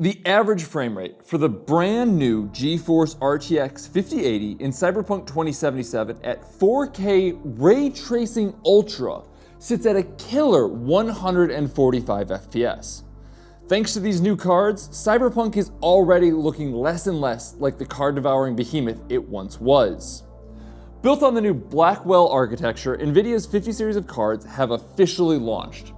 The average frame rate for the brand new GeForce RTX 5080 in Cyberpunk 2077 at 4K Ray Tracing Ultra sits at a killer 145 FPS. Thanks to these new cards, Cyberpunk is already looking less and less like the card-devouring behemoth it once was. Built on the new Blackwell architecture, NVIDIA's 50 series of cards have officially launched.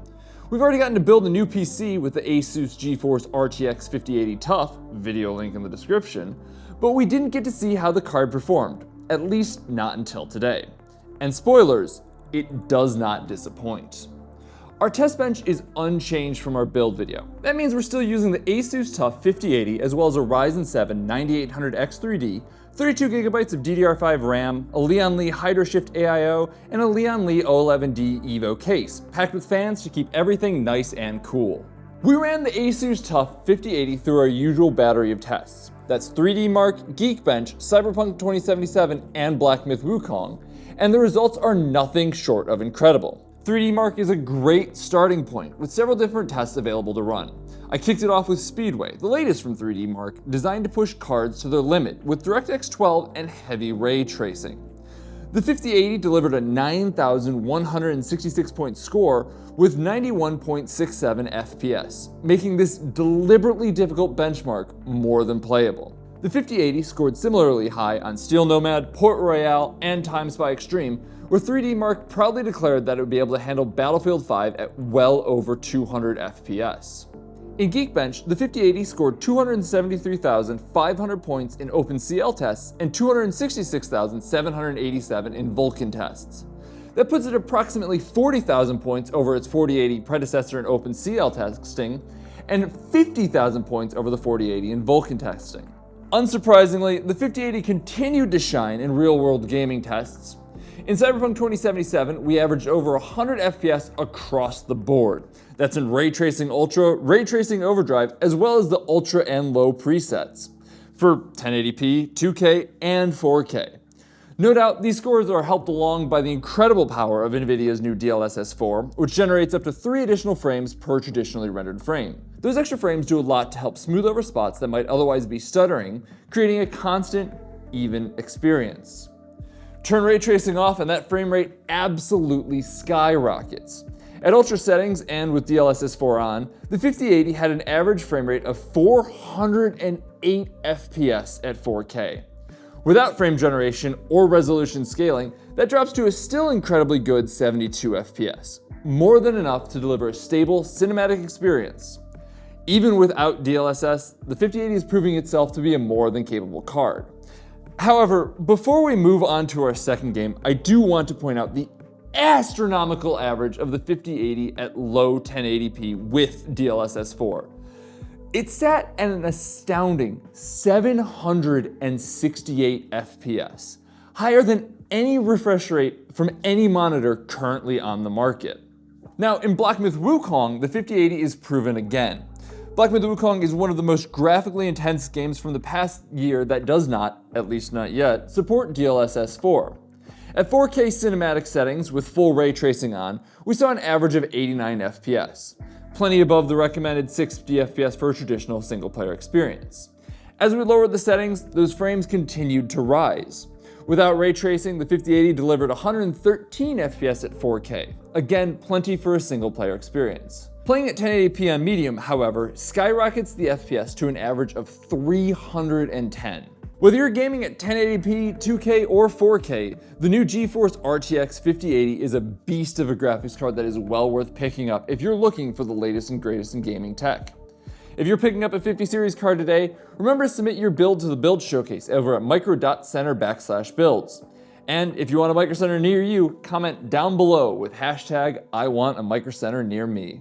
We've already gotten to build a new PC with the Asus GeForce RTX 5080 Tough, video link in the description, but we didn't get to see how the card performed, at least not until today. And spoilers, it does not disappoint. Our test bench is unchanged from our build video. That means we're still using the Asus Tough 5080 as well as a Ryzen 7 9800X3D, 32GB of DDR5 RAM, a Lian Li HydroShift AIO, and a Lian Li O11D Evo case, packed with fans to keep everything nice and cool. We ran the Asus Tough 5080 through our usual battery of tests. That's 3D Mark, Geekbench, Cyberpunk 2077, and Black Myth Wukong, and the results are nothing short of incredible. 3D Mark is a great starting point, with several different tests available to run. I kicked it off with Speedway, the latest from 3D Mark, designed to push cards to their limit with DirectX 12 and heavy ray tracing. The 5080 delivered a 9,166-point score with 91.67 FPS, making this deliberately difficult benchmark more than playable. The 5080 scored similarly high on Steel Nomad, Port Royale, and Time Spy Extreme, where 3D Mark proudly declared that it would be able to handle Battlefield 5 at well over 200 FPS. In Geekbench, the 5080 scored 273,500 points in OpenCL tests and 266,787 in Vulkan tests. That puts it approximately 40,000 points over its 4080 predecessor in OpenCL testing and 50,000 points over the 4080 in Vulkan testing. Unsurprisingly, the 5080 continued to shine in real-world gaming tests. In Cyberpunk 2077, we averaged over 100 FPS across the board. That's in Ray Tracing Ultra, Ray Tracing Overdrive, as well as the Ultra and Low presets for 1080p, 2K, and 4K. No doubt, these scores are helped along by the incredible power of NVIDIA's new DLSS 4, which generates up to 3 additional frames per traditionally rendered frame. Those extra frames do a lot to help smooth over spots that might otherwise be stuttering, creating a constant, even experience. Turn ray tracing off and that frame rate absolutely skyrockets. At ultra settings and with DLSS 4 on, the 5080 had an average frame rate of 408 FPS at 4K. Without frame generation or resolution scaling, that drops to a still incredibly good 72 FPS, more than enough to deliver a stable cinematic experience. Even without DLSS, the 5080 is proving itself to be a more than capable card. However, before we move on to our second game, I do want to point out the astronomical average of the 5080 at low 1080p with DLSS 4. It sat at an astounding 768 FPS, higher than any refresh rate from any monitor currently on the market. Now, in Black Myth Wukong, the 5080 is proven again. Black Myth Wukong is one of the most graphically intense games from the past year that does not, at least not yet, support DLSS 4. At 4K cinematic settings with full ray tracing on, we saw an average of 89 FPS, plenty above the recommended 60 FPS for a traditional single-player experience. As we lowered the settings, those frames continued to rise. Without ray tracing, the 5080 delivered 113 FPS at 4K, again plenty for a single-player experience. Playing at 1080p on medium, however, skyrockets the FPS to an average of 310. Whether you're gaming at 1080p, 2K, or 4K, the new GeForce RTX 5080 is a beast of a graphics card that is well worth picking up if you're looking for the latest and greatest in gaming tech. If you're picking up a 50 series card today, remember to submit your build to the build showcase over at micro.center/builds. And if you want a microcenter near you, comment down below with hashtag I want a microcenter near me.